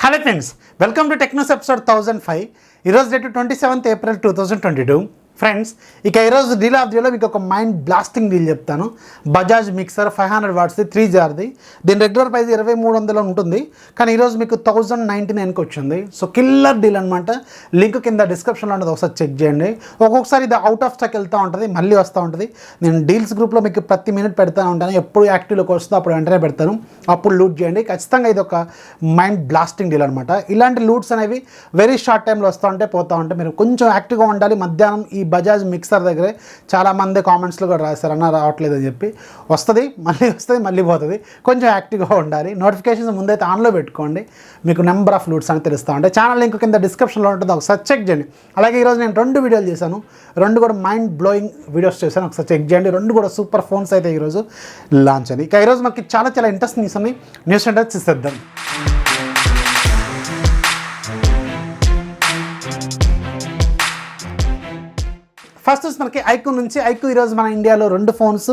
Hello friends, welcome to TechNews episode 1005. Here's date 27th April 2022. Friends ఇక ఈరోజు deal of డీలో మీకు ఒక మైండ్ బ్లాస్టింగ్ డీల్ చెప్తాను. బజాజ్ మిక్సర్ 500 వాట్స్ది 3 జార్ది. దీని రెగ్యులర్ ప్రైస్ 2300 ఉంటుంది, కానీ ఈరోజు మీకు 1099కి వచ్చింది. సో కిల్లర్ డీల్ అనమాట. లింక్ కింద డిస్క్రిప్షన్లో ఉంటుంది, ఒకసారి చెక్ చేయండి. ఒక్కొక్కసారి ఇది అవుట్ ఆఫ్ స్టాక్ వెళ్తూ ఉంటుంది, మళ్ళీ వస్తూ ఉంటుంది. నేను డీల్స్ గ్రూప్లో మీకు ప్రతి మినిట్ పెడతాను ఉంటాను. ఎప్పుడు యాక్టివ్లోకి వస్తుందో అప్పుడు వెంటనే పెడతాను, అప్పుడు లూట్ చేయండి. ఖచ్చితంగా ఇది ఒక మైండ్ బ్లాస్టింగ్ డీల్ అనమాట. ఇలాంటి లూట్స్ అనేవి వెరీ షార్ట్ టైంలో వస్తూ ఉంటే పోతూ ఉంటే మీరు కొంచెం యాక్టివ్గా ఉండాలి. మధ్యాహ్నం ఈ బజాజ్ మిక్సర్ దగ్గరే చాలామంది కామెంట్స్లో కూడా రాశారు, అన్న రావట్లేదు అని చెప్పి. వస్తుంది, మళ్ళీ పోతుంది. కొంచెం యాక్టివ్గా ఉండాలి. నోటిఫికేషన్స్ ముందైతే ఆన్లో పెట్టుకోండి, మీకు నెంబర్ ఆఫ్ లూట్స్ అని తెలుస్తూ ఉంటాయి. ఛానల్ లింక్ కింద డిస్క్రిప్షన్లో ఉంటుంది, ఒకసారి చెక్ చేయండి. అలాగే ఈరోజు నేను 2 వీడియోలు చేశాను, 2 కూడా మైండ్ బ్లోయింగ్ వీడియోస్ చేశాను, ఒకసారి చెక్ చేయండి. 2 కూడా సూపర్ ఫోన్స్ అయితే ఈరోజు లాంచ్ అని. ఇక ఈరోజు మనకి చాలా ఇంట్రెస్టింగ్ న్యూస్ ఉన్నాయి. న్యూస్ అంటే చూసేద్దాం. ఫస్ట్ మనకి ఐక్యూ నుంచి. ఐక్యూ ఈరోజు మన ఇండియాలో 2 ఫోన్స్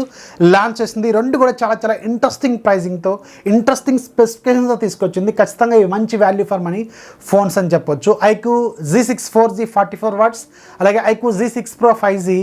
లాంచ్ చేసింది. 2 కూడా చాలా ఇంట్రెస్టింగ్ ప్రైజింగ్తో, ఇంట్రెస్టింగ్ స్పెసిఫికేషన్తో తీసుకొచ్చింది. ఖచ్చితంగా ఇవి మంచి వాల్యూ ఫర్ మనీ ఫోన్స్ అని చెప్పొచ్చు. ఐక్యూ Z6 4G 44 వాట్స్, అలాగే ఐక్యూ Z6 Pro 5G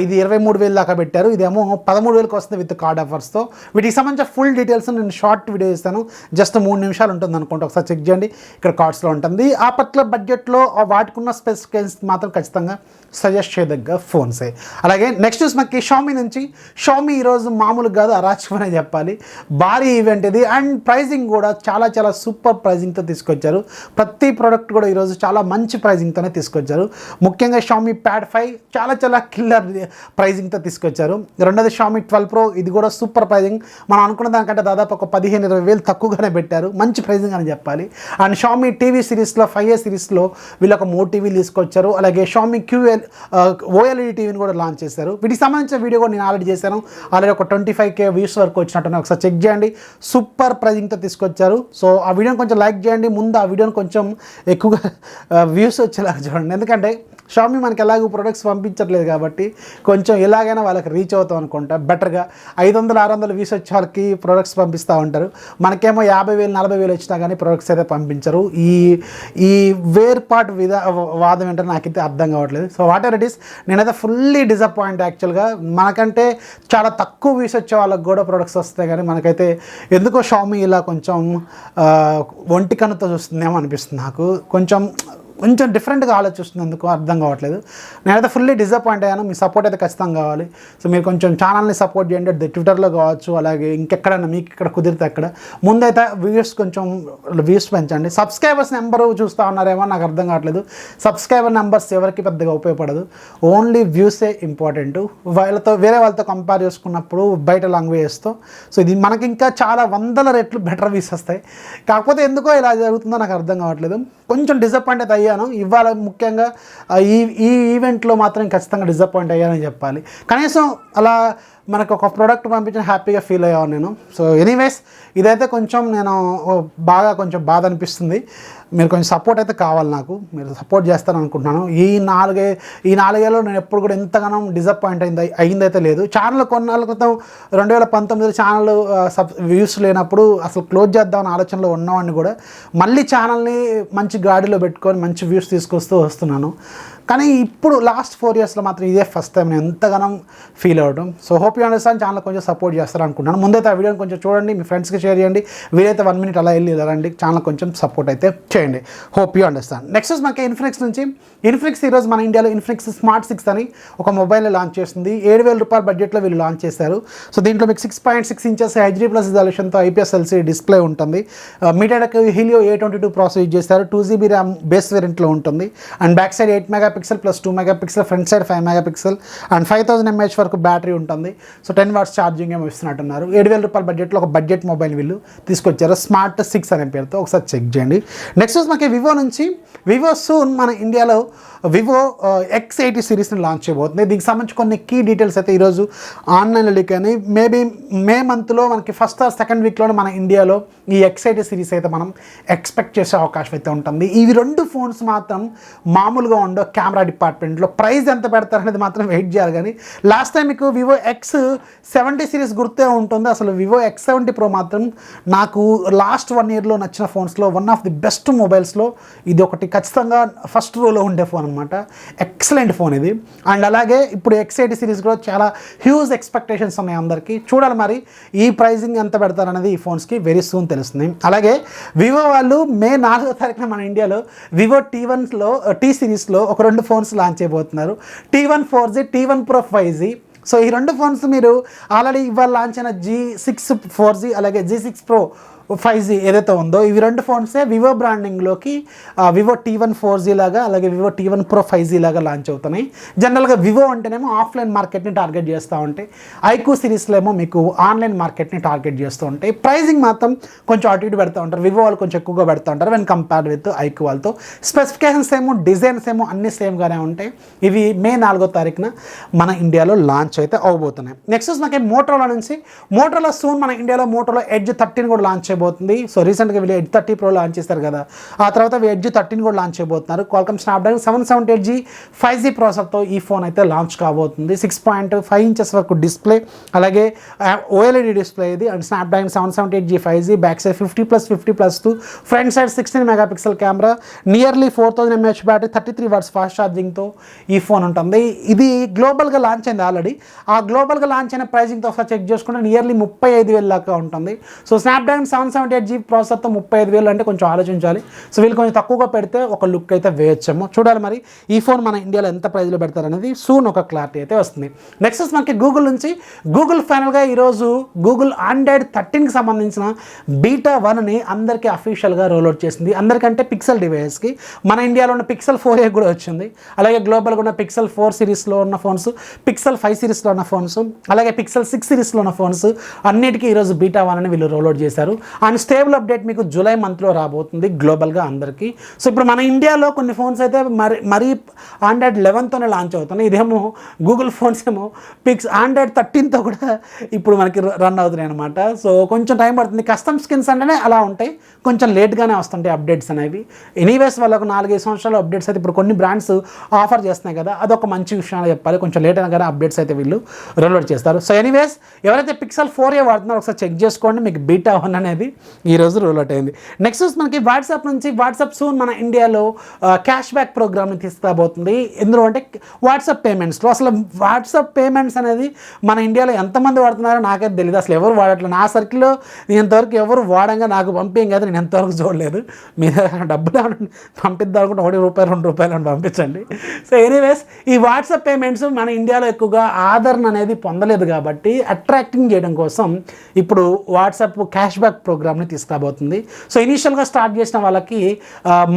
ఇది 23,000 దాకా పెట్టారు. ఇదేమో 13,000కి వస్తుంది విత్ కార్డ్ ఆఫర్స్తో. వీటికి సంబంధించిన ఫుల్ డీటెయిల్స్ నేను షార్ట్ వీడియో ఇస్తాను, జస్ట్ 3 నిమిషాలు ఉంటుంది అనుకుంటా, ఒకసారి చెక్ చేయండి. ఇక్కడ కార్డ్స్లో ఉంటుంది. ఆ పర్టికులర్ బడ్జెట్లో వాటికున్న స్పెసిఫికేషన్స్ మాత్రం ఖచ్చితంగా సజెస్ట్ చేయదగ్గ ఫోన్సే. అలాగే నెక్స్ట్ న్యూస్ మనకి షామీ నుంచి. షామీ ఈరోజు మామూలు కాదు, అరాచకమనే చెప్పాలి. భారీ ఈవెంట్ ఇది, అండ్ ప్రైజింగ్ కూడా చాలా సూపర్ ప్రైజింగ్తో తీసుకొచ్చారు. ప్రతి ప్రోడక్ట్ కూడా ఈరోజు చాలా మంచి ప్రైజింగ్తోనే తీసుకొచ్చారు. ముఖ్యంగా షామీ ప్యాడ్ 5 చాలా కిల్లర్ ప్రైజింగ్తో తీసుకొచ్చారు. రెండోది షామీ 12 Pro, ఇది కూడా సూపర్ ప్రైజింగ్. మనం అనుకున్న దానికంటే దాదాపు ఒక 15-20 తక్కువగానే పెట్టారు. మంచి ప్రైజింగ్ అని చెప్పాలి. అండ్ షామీ టీవీ సిరీస్లో 5A సిరీస్లో వీళ్ళు ఒక 3 టీవీలు తీసుకొచ్చారు. అలాగే షామీ OLED టీవీని కూడా లాంచ్ చేశారు. వీటికి సంబంధించిన వీడియో కూడా నేను ఆల్రెడీ చేశాను. ఆల్రెడీ ఒక 25K వ్యూస్ వరకు వచ్చినట్టున్నా, ఒకసారి చెక్ చేయండి. సూపర్ ప్రైజింగ్తో తీసుకొచ్చారు. సో ఆ వీడియోని కొంచెం లైక్ చేయండి. ముందు ఆ వీడియోని కొంచెం ఎక్కువగా వ్యూస్ వచ్చేలాగా చూడండి. ఎందుకంటే షామీ మనకి ఎలాగో ప్రొడక్ట్స్ పంపించట్లేదు కాబట్టి కొంచెం ఎలాగైనా వాళ్ళకి రీచ్ అవుతాం అనుకుంటా. బెటర్గా 500-600 వ్యూస్ వచ్చే వాళ్ళకి ప్రొడక్ట్స్ పంపిస్తూ ఉంటారు. మనకేమో 50,000-40,000 వచ్చినా కానీ ప్రొడక్ట్స్ అయితే పంపించరు. ఈ వేర్పాటు వాదం ఏంటో నాకైతే అర్థం కావట్లేదు. So what ever it is, నేనైతే ఫుల్లీ డిసప్పాయింట్ యాక్చువల్గా. మనకంటే చాలా తక్కువ వ్యూస్ వచ్చే వాళ్ళకి కూడా ప్రొడక్ట్స్ వస్తాయి, కానీ మనకైతే ఎందుకో షామీ ఇలా కొంచెం ఒంటి కన్నుతో చూస్తుందేమో అనిపిస్తుంది నాకు. కొంచెం డిఫరెంట్గా ఆలోచిస్తుంది, ఎందుకు అర్థం కావట్లేదు. నేనైతే ఫుల్లీ డిసప్పాయింట్ అయ్యాను. మీ సపోర్ట్ అయితే ఖచ్చితంగా కావాలి. సో మీరు కొంచెం ఛానల్ని సపోర్ట్ చేయండి. అది ట్విట్టర్లో కావచ్చు, అలాగే ఇంకెక్కడైనా మీకు ఇక్కడ కుదిరితే అక్కడ. ముందైతే వ్యూస్ పెంచండి. సబ్స్క్రైబర్స్ నెంబరు చూస్తూ ఉన్నారేమో, నాకు అర్థం కావట్లేదు. సబ్స్క్రైబర్ నెంబర్స్ ఎవరికి పెద్దగా ఉపయోగపడదు, ఓన్లీ వ్యూసే ఇంపార్టెంట్. వేరే వాళ్ళతో కంపేర్ చేసుకున్నప్పుడు బయట లాంగ్వేజెస్తో. సో ఇది మనకి ఇంకా చాలా 100 రెట్లు బెటర్ వ్యూస్ వస్తాయి. కాకపోతే ఎందుకో ఇలా జరుగుతుందో నాకు అర్థం కావట్లేదు. కొంచెం డిసప్పాయింట్ అయితే అయ్యాను. ఇవాళ ముఖ్యంగా ఈ ఈవెంట్లో మాత్రం ఖచ్చితంగా డిసప్పాయింట్ అయ్యానని చెప్పాలి. కనీసం అలా మనకు ఒక ప్రోడక్ట్ పంపించిన హ్యాపీగా ఫీల్ అయ్యాను నేను. సో ఎనీవేస్, ఇదైతే కొంచెం కొంచెం బాధ అనిపిస్తుంది. మీరు కొంచెం సపోర్ట్ అయితే కావాలి నాకు, మీరు సపోర్ట్ చేస్తారని అనుకుంటున్నాను. ఈ 4 ఏళ్ళలో నేను ఎప్పుడు కూడా ఎంతగానో డిసప్పాయింట్ అయిందైతే లేదు. ఛానల్ కొన్నాళ్ళ క్రితం 2019 ఛానల్ వ్యూస్ లేనప్పుడు అసలు క్లోజ్ చేద్దామని ఆలోచనలో ఉన్నవాడిని కూడా మళ్ళీ ఛానల్ని మంచి గాడిలో పెట్టుకొని మంచి వ్యూస్ తీసుకొస్తూ వస్తున్నాను. కానీ ఇప్పుడు లాస్ట్ 4 ఇయర్స్లో మాత్రం ఇదే ఫస్ట్ టైం నేను ఎంతగానో ఫీల్ అవ్వడం. So hope you understand. Channel కొంచెం సపోర్ట్ చేస్తారు అనుకుంటున్నాను. ముందైతే ఆ వీడియోని కొంచెం చూడండి, మీ ఫ్రెండ్స్కి షేర్ చేయండి. వీలైతే 1 మినిట్ అలా వెళ్ళండి. ఛానల్ కొంచెం సపోర్ట్ అయితే చేయండి. Hope you understand. నెక్స్ట్ మనకి ఇన్ఫినిక్స్ నుంచి. ఇన్ఫినిక్స్ ఈరోజు మన ఇండియాలో ఇన్ఫినిక్స్ స్మార్ట్ 6 అని ఒక మొబైల్ని లాంచ్ చేస్తుంది. 7,000 రూపాయల బడ్జెట్లో వీళ్ళు లాంచ్ చేశారు. సో దీంట్లో మీకు 6.6 ఇంచెస్ HD+ రిజల్యూషన్తో IPS LCD డిస్ప్లే ఉంటుంది. MediaTek Helio A22 process use చేస్తారు. 2GB ర్యామ్ బేస్ వేరియంట్లో ఉంటుంది. And back side 8 megapixel plus 2 megapixel, front side 5 megapixel and 5000 mAh వరకు బ్యాటరీ ఉంటుంది. సో 10 వాట్స్ ఛార్జింగ్ ఏమో ఇస్తున్నట్టున్నారు. 7,000 రూపాయల బడ్జెట్లో ఒక బడ్జెట్ మొబైల్ వీళ్ళు తీసుకొచ్చారు, స్మార్ట్ 6 అనే పేరుతో. ఒకసారి చెక్ చేయండి. నెక్స్ట్ మనకి వివో నుంచి. వివో సూన్ మన ఇండియాలో వివో X80 సిరీస్ని లాంచ్ చేయబోతుంది. దీనికి సంబంధించి కొన్ని కీ డీటెయిల్స్ అయితే ఈరోజు ఆన్లైన్లో లీక్ అయినాయి. మేబీ మే మంత్లో మనకి ఫస్ట్ ఆర్ సెకండ్ వీక్లోనే మన ఇండియాలో ఈ X80 సిరీస్ అయితే మనం ఎక్స్పెక్ట్ చేసే అవకాశం అయితే ఉంటుంది. ఇవి 2 ఫోన్స్ మాత్రం మామూలుగా ఉండవు. కెమెరా డిపార్ట్మెంట్లో ప్రైస్ ఎంత పెడతారనేది మాత్రం వెయిట్ చేయాలి. కానీ లాస్ట్ టైం మీకు వివో X70 సిరీస్ గుర్తే ఉంటుంది. అసలు వివో X70 Pro మాత్రం నాకు లాస్ట్ 1 yearలో నచ్చిన ఫోన్స్లో వన్ ఆఫ్ ది బెస్ట్ మొబైల్స్లో ఇది ఒకటి ఖచ్చితంగా ఫస్ట్ రోలో ఉండే ఫోన్ అనమాట. ఎక్సలెంట్ ఫోన్ ఇది. అండ్ అలాగే ఇప్పుడు X80 సిరీస్ కూడా చాలా హ్యూజ్ ఎక్స్పెక్టేషన్స్ ఉన్నాయి అందరికీ. చూడాలి మరి ఈ ప్రైజింగ్ ఎంత పెడతారనేది ఈ ఫోన్స్కి వెరీ సూన్ తెలుస్తుంది. అలాగే వివో వాళ్ళు మే 4వ తారీఖున మన ఇండియాలో వివో T సిరీస్లో ఒక 2 ఫోన్స్ లాంచ్ చేయబోతున్నారు. T1 4G, T1 Pro 5G. So ఈ 2 ఫోన్స్ మీరు ఆల్రెడీ ఇవాళ లాంచ్ అయిన G6 4G అలాగే G6 Pro 5G ఏదైతే ఉందో ఇవి 2 ఫోన్సే వివో బ్రాండింగ్లోకి వివో T1 4G లాగా అలాగే వివో T1 Pro 5G లాగా లాంచ్ అవుతున్నాయి. జనరల్గా వివో అంటేనేమో ఆఫ్లైన్ మార్కెట్ని టార్గెట్ చేస్తూ ఉంటాయి. ఐక్యూ సిరీస్లో ఏమో మీకు ఆన్లైన్ మార్కెట్ని టార్గెట్ చేస్తూ ఉంటాయి. ప్రైజింగ్ మాత్రం కొంచెం అటు ఇటు పెడతా ఉంటారు. వివో వాళ్ళు కొంచెం ఎక్కువగా పెడతా ఉంటారు వెన్ కంపేర్డ్ విత్ ఐక్యూ వాళ్ళతో. స్పెసిఫికేషన్స్ ఏమో డిజైన్స్ ఏమో అన్ని సేమ్గానే ఉంటాయి. ఇవి మే 4వ తారీఖున మన ఇండియాలో లాంచ్ అయితే అవబోతున్నాయి. నెక్స్ట్ మనకి మోటరోలా నుంచి మోటరోలా సూన్ మన ఇండియాలో మోటరోలా Edge 13 కూడా లాంచ్ చేయబోతుంది. సో రీసెంట్గా వీళ్ళు Edge 30 Pro లాంచ్ చేస్తారు కదా, ఆ తర్వాత Edge 13 కూడా లాంచ్ చేయబోతున్నారు. క్వాల్కమ్ స్నాప్డ్రాగన్ 778G 5G ప్రాసెసర్తో ఈ ఫోన్ అయితే లాంచ్ కాబోతుంది. 6.5 inches వరకు డిస్ప్లే అలాగే OLED డిస్ప్లే ఇది. And Snapdragon 778G 5G back side 50+50+2 front side 16 megapixel camera, nearly 4000 mAh battery, 33 watts fast ఛార్జింగ్తో ఈ ఫోన్ ఉంటుంది. ఇది గ్లోబల్గా లాంచ్ అయింది ఆల్రెడీ. ఆ గ్లోబల్గా లాంచ్ అయిన ప్రైజింగ్తో ఒకసారి చెక్ చేసుకుంటే నియర్లీ 35,000 దాకా ఉంటుంది. సో స్నాప్డ్రాగన్ 778G ప్రాసెసర్తో 35,000 అంటే కొంచెం ఆలోచించాలి. సో వీళ్ళు కొంచెం తక్కువగా పెడితే ఒక లుక్ అయితే వేయచ్చేమో. చూడాలి మరి ఈ ఫోన్ మన ఇండియాలో ఎంత ప్రైజ్లో పెడతారనేది సూన్ ఒక క్లారిటీ అయితే వస్తుంది. నెక్స్ట్ మనకి గూగుల్ నుంచి గూగుల్ ఫైనల్గా ఈరోజు గూగుల్ Android 13కి సంబంధించిన బీటా 1ని అందరికీ అఫీషియల్గా రోల్అవుట్ చేసింది. అందరికంటే పిక్సెల్ డివైస్కి మన ఇండియాలో ఉన్న Pixel 4a కూడా వచ్చింది. అలాగే గ్లోబల్గా ఉన్న Pixel 4 సిరీస్లో ఉన్న ఫోన్స్, Pixel 5 సిరీస్లో ఉన్న ఫోన్స్, అలాగే Pixel 6 సిరీస్లో ఉన్న ఫోన్స్ అన్నిటికీ ఈరోజు బీటా 1ని వీళ్ళు రోల్అవుట్ చేశారు. అండ్ స్టేబుల్ అప్డేట్ మీకు జూలై మంత్లో రాబోతుంది గ్లోబల్గా అందరికీ. సో ఇప్పుడు మన ఇండియాలో కొన్ని ఫోన్స్ అయితే మరీ Android 11తోనే లాంచ్ అవుతున్నాయి. ఇదేమో గూగుల్ ఫోన్స్ ఏమో Android 13తో కూడా ఇప్పుడు మనకి రన్ అవుతున్నాయి అనమాట. సో కొంచెం టైం పడుతుంది. కస్టమ్ స్కిన్స్ అంటేనే అలా ఉంటాయి, కొంచెం లేట్గానే వస్తుంటాయి అప్డేట్స్ అనేవి. ఎనీవేస్ వాళ్ళకు 4-5 సంవత్సరాల అప్డేట్స్ అయితే ఇప్పుడు కొన్ని బ్రాండ్స్ ఆఫర్ చేస్తున్నాయి కదా, అదొక మంచి విషయాన్ని చెప్పాలి. కొంచెం లేట్ అయినా కానీ అప్డేట్స్ అయితే వీళ్ళు రోల్అవుట్ చేస్తారు. సో ఎనీవేస్ ఎవరైతే Pixel 4a వాడుతున్నారో ఒకసారి చెక్ చేసుకోండి, మీకు బీటా 1 అనేది ఈరోజు రోల్అవుట్ అయింది. నెక్స్ట్ మనకి వాట్సాప్ నుంచి వాట్సాప్ సూన్ మన ఇండియాలో క్యాష్బ్యాక్ ప్రోగ్రామ్ని తీసుకురాబోతుంది. ఎందులో అంటే వాట్సాప్ పేమెంట్స్లో. అసలు వాట్సాప్ పేమెంట్స్ అనేది మన ఇండియాలో ఎంతమంది వాడుతున్నారో నాకైతే తెలియదు. అసలు ఎవరు వాడట్లేదు. నా సర్కిల్లో నేను ఇంతవరకు ఎవరు వాడంగా నాకు పంపింగ్ కదా నేను ఎంతవరకు చూడలేదు. మీ దగ్గర డబ్బులు పంపిద్దాం అనుకుంటే ₹1 ₹2 అని పంపించండి. సో ఎనీవేస్ ఈ వాట్సాప్ పేమెంట్స్ మన ఇండియాలో ఎక్కువగా ఆదరణ అనేది పొందలేదు కాబట్టి అట్రాక్టింగ్ చేయడం కోసం ఇప్పుడు వాట్సాప్ క్యాష్బ్యాక్ ప్రోగ్రామ్ని తీసుకురాబోతుంది. సో ఇనీషియల్గా స్టార్ట్ చేసిన వాళ్ళకి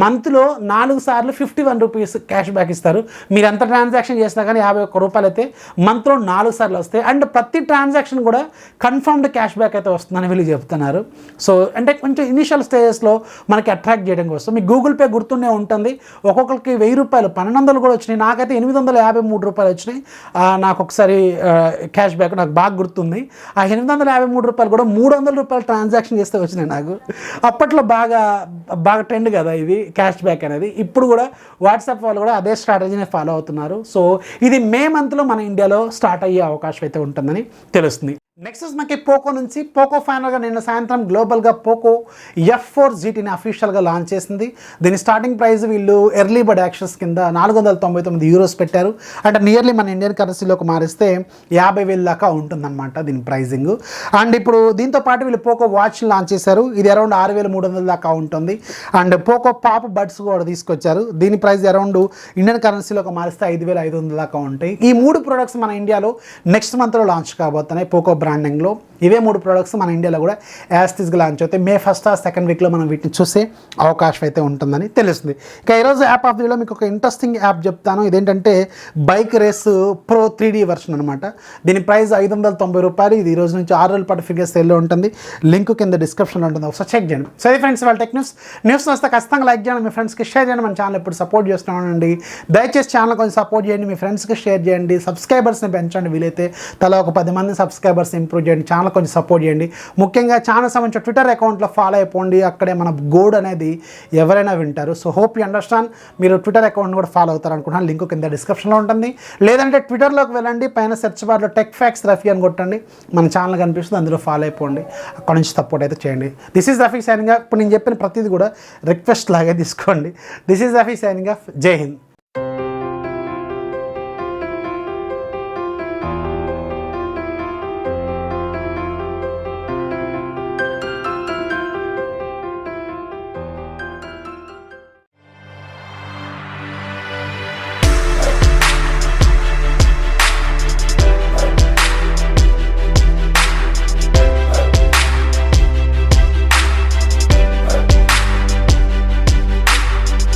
మంత్లో 4 సార్లు ₹51 క్యాష్ బ్యాక్ ఇస్తారు. మీరు ఎంత ట్రాన్సాక్షన్ చేసినా కానీ ₹51 అయితే మంత్లో 4 సార్లు వస్తాయి. అండ్ ప్రతి ట్రాన్సాక్షన్ కూడా కన్ఫర్మ్డ్ క్యాష్ బ్యాక్ అయితే వస్తుందని వీళ్ళు చెప్తున్నారు. సో అంటే కొంచెం ఇనిషియల్ స్టేజెస్లో మనకి అట్రాక్ట్ చేయడం కోసం మీకు గూగుల్ పే గుర్తుండే ఉంటుంది. ఒక్కొక్కరికి ₹1000 1200 కూడా వచ్చినాయి. నాకైతే ₹853 వచ్చినాయి. నాకు ఒకసారి క్యాష్ బ్యాక్ నాకు బాగా గుర్తుంది. ఆ ₹853 కూడా ₹300 ట్రాన్సాక్షన్ చేస్తే వచ్చినాయి నాకు. అప్పట్లో బాగా ట్రెండ్ కదా ఇది క్యాష్ బ్యాక్ అనేది. ఇప్పుడు కూడా వాట్సాప్ వాళ్ళు కూడా అదే స్ట్రాటజీని ఫాలో అవుతున్నారు. సో ఇది మే మంత్లో మన ఇండియాలో స్టార్ట్ అయ్యే అవకాశం అయితే ఉంటుందని తెలుస్తుంది. నెక్స్ట్ మనకి పోకో నుంచి పోకో ఫైనల్గా నిన్న సాయంత్రం గ్లోబల్గా పోకో F4 GTని అఫీషియల్గా లాంచ్ చేసింది. దీని స్టార్టింగ్ ప్రైస్ వీళ్ళు ఎర్లీ బర్డ్ యాక్సెస్ కింద €499 పెట్టారు. అంటే నియర్లీ మన ఇండియన్ కరెన్సీలోకి మారిస్తే 50,000 దాకా ఉంటుందన్నమాట దీని ప్రైజింగ్. అండ్ ఇప్పుడు దీంతో పాటు వీళ్ళు పోకో వాచ్ లాంచ్ చేశారు. ఇది అరౌండ్ 6,300 దాకా ఉంటుంది. అండ్ పోకో పాప్ బడ్స్ కూడా తీసుకొచ్చారు. దీని ప్రైస్ అరౌండ్ ఇండియన్ కరెన్సీలోకి మారిస్తే 5,500 దాకా ఉంటాయి. ఈ 3 ప్రొడక్ట్స్ మన ఇండియాలో నెక్స్ట్ మంత్లో లాంచ్ కాబోతున్నాయి. పోకో బ్రాండింగ్లో ఇవే 3 ప్రొడక్ట్స్ మన ఇండియాలో కూడా యాస్టీస్గా లాంచ్ అవుతాయి. మే 1st or 2nd వీక్లో మనం వీటిని చూసే అవకాశం అయితే ఉంటుందని తెలుస్తుంది. ఇక ఈరోజు యాప్ ఆఫ్ వీడియోలో మీకు ఒక ఇంట్రెస్టింగ్ యాప్ చెప్తాను. ఇదేంటంటే bike race pro 3D version అనమాట. దీని ప్రైస్ ₹590. ఇది ఈ రోజు నుంచి 6 రోజుల పాటు ఫిగర్ సేల్లో ఉంటుంది. లింక్ కింద డిస్క్రిప్షన్లో ఉంటుంది, ఒకసారి చెక్ చేయండి. సో ఇది ఫ్రెండ్స్ వాళ్ళ టెక్ న్యూస్ వస్తే ఖచ్చితంగా లైక్ చేయండి, మీ ఫ్రెండ్స్కి షేర్ చేయండి. మన ఛానల్ ఎప్పుడు సపోర్ట్ చేస్తున్నానండి. దయచేసి ఛానల్ కొంచెం సపోర్ట్ చేయండి, మీ ఫ్రెండ్స్కి షేర్ చేయండి, సబ్స్క్రైబర్స్ని పెంచండి. వీలైతే తలా ఒక 10 మంది సబ్స్క్రైబర్స్ ఇంప్రూవ్ చేయండి, ఛానల్ కొంచెం సపోర్ట్ చేయండి. ముఖ్యంగా ఛానల్ సంబంధించిన ట్విట్టర్ అకౌంట్లో ఫాలో అయిపోండి, అక్కడే మన గోడ్ అనేది ఎవరైనా వింటారు. So hope you understand. మీరు ట్విట్టర్ అకౌంట్ కూడా ఫాలో అవుతారు అనుకుంటున్నాను, లింక్ కింద డిస్క్రిప్షన్లో ఉంటుంది. లేదంటే ట్విట్టర్లోకి వెళ్ళండి, పైన సెర్చ్ బార్లో TechFactsRafee అని కొట్టండి, మన ఛానల్ కనిపిస్తుంది, అందులో ఫాలో అయిపోండి, అక్కడ నుంచి సపోర్ట్ అయితే చేయండి. This is Rafi signing off. ఇప్పుడు నేను చెప్పిన ప్రతిదీ కూడా రిక్వెస్ట్ లాగే తీసుకోండి. This is Rafi signing off. జై హింద్.